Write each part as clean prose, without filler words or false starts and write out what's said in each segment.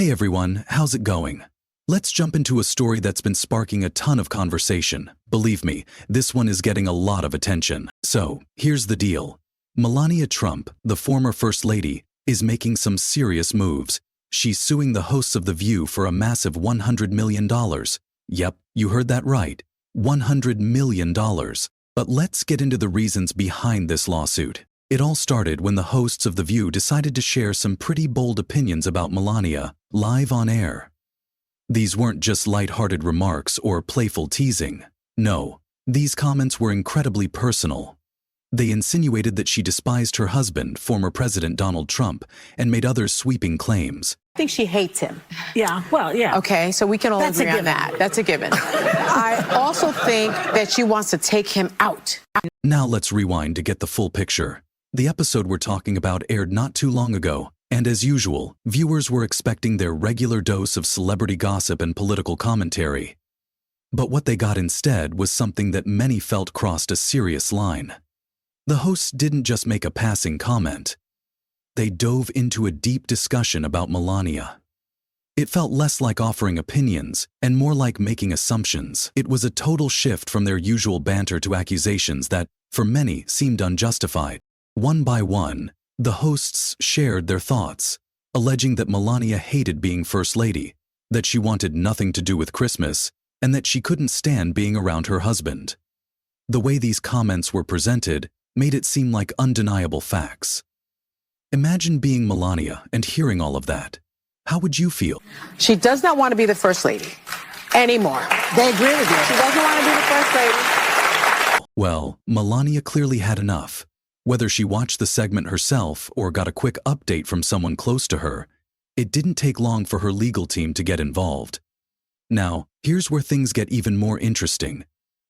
Hey everyone, how's it going? Let's jump into a story that's been sparking a ton of conversation. Believe me, this one is getting a lot of attention. So, here's the deal. Melania Trump, the former First Lady, is making some serious moves. She's suing the hosts of The View for a massive $100 million. Yep, you heard that right. $100 million. But let's get into the reasons behind this lawsuit. It all started when the hosts of The View decided to share some pretty bold opinions about Melania, live on air. These weren't just light-hearted remarks or playful teasing. No, these comments were incredibly personal. They insinuated that she despised her husband, former President Donald Trump, and made other sweeping claims. I think she hates him. Yeah, well, yeah. Okay, so we can all agree on that. That's a given. I also think that she wants to take him out. Now let's rewind to get the full picture. The episode we're talking about aired not too long ago, and as usual, viewers were expecting their regular dose of celebrity gossip and political commentary. But what they got instead was something that many felt crossed a serious line. The hosts didn't just make a passing comment. They dove into a deep discussion about Melania. It felt less like offering opinions and more like making assumptions. It was a total shift from their usual banter to accusations that, for many, seemed unjustified. One by one, the hosts shared their thoughts, alleging that Melania hated being First Lady, that she wanted nothing to do with Christmas, and that she couldn't stand being around her husband. The way these comments were presented made it seem like undeniable facts. Imagine being Melania and hearing all of that. How would you feel? She does not want to be the First Lady anymore. They agree with you. She doesn't want to be the First Lady. Well, Melania clearly had enough. Whether she watched the segment herself or got a quick update from someone close to her, it didn't take long for her legal team to get involved. Now, here's where things get even more interesting.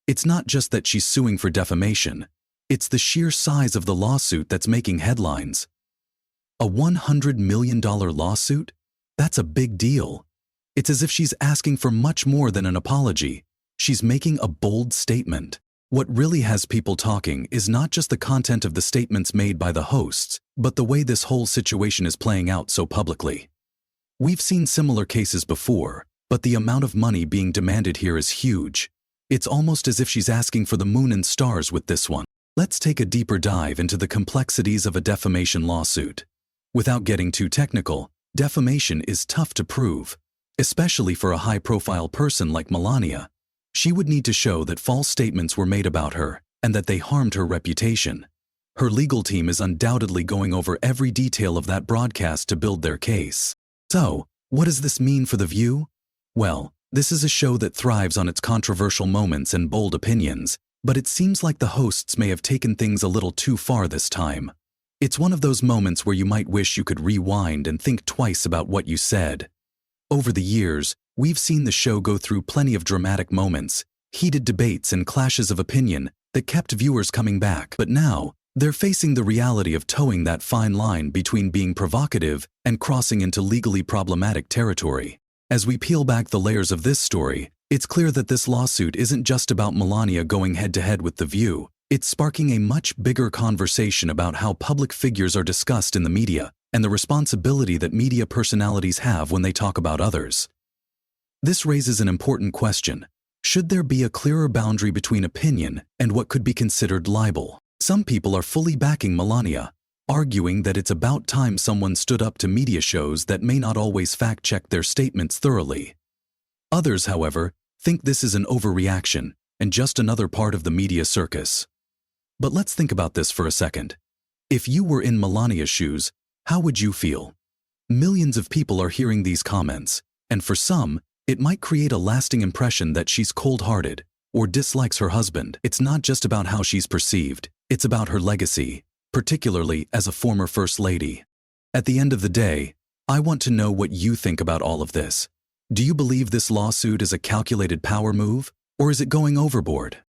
It's not just that she's suing for defamation. It's the sheer size of the lawsuit that's making headlines. A $100 million lawsuit? That's a big deal. It's as if she's asking for much more than an apology. She's making a bold statement. What really has people talking is not just the content of the statements made by the hosts, but the way this whole situation is playing out so publicly. We've seen similar cases before, but the amount of money being demanded here is huge. It's almost as if she's asking for the moon and stars with this one. Let's take a deeper dive into the complexities of a defamation lawsuit. Without getting too technical, defamation is tough to prove, especially for a high-profile person like Melania. She would need to show that false statements were made about her and that they harmed her reputation. Her legal team is undoubtedly going over every detail of that broadcast to build their case. So, what does this mean for The View? Well, this is a show that thrives on its controversial moments and bold opinions, but it seems like the hosts may have taken things a little too far this time. It's one of those moments where you might wish you could rewind and think twice about what you said. Over the years, we've seen the show go through plenty of dramatic moments, heated debates and clashes of opinion that kept viewers coming back. But now, they're facing the reality of towing that fine line between being provocative and crossing into legally problematic territory. As we peel back the layers of this story, it's clear that this lawsuit isn't just about Melania going head-to-head with The View. It's sparking a much bigger conversation about how public figures are discussed in the media and the responsibility that media personalities have when they talk about others. This raises an important question. Should there be a clearer boundary between opinion and what could be considered libel? Some people are fully backing Melania, arguing that it's about time someone stood up to media shows that may not always fact-check their statements thoroughly. Others, however, think this is an overreaction and just another part of the media circus. But let's think about this for a second. If you were in Melania's shoes, how would you feel? Millions of people are hearing these comments, and for some, it might create a lasting impression that she's cold-hearted or dislikes her husband. It's not just about how she's perceived, it's about her legacy, particularly as a former First Lady. At the end of the day, I want to know what you think about all of this. Do you believe this lawsuit is a calculated power move, or is it going overboard?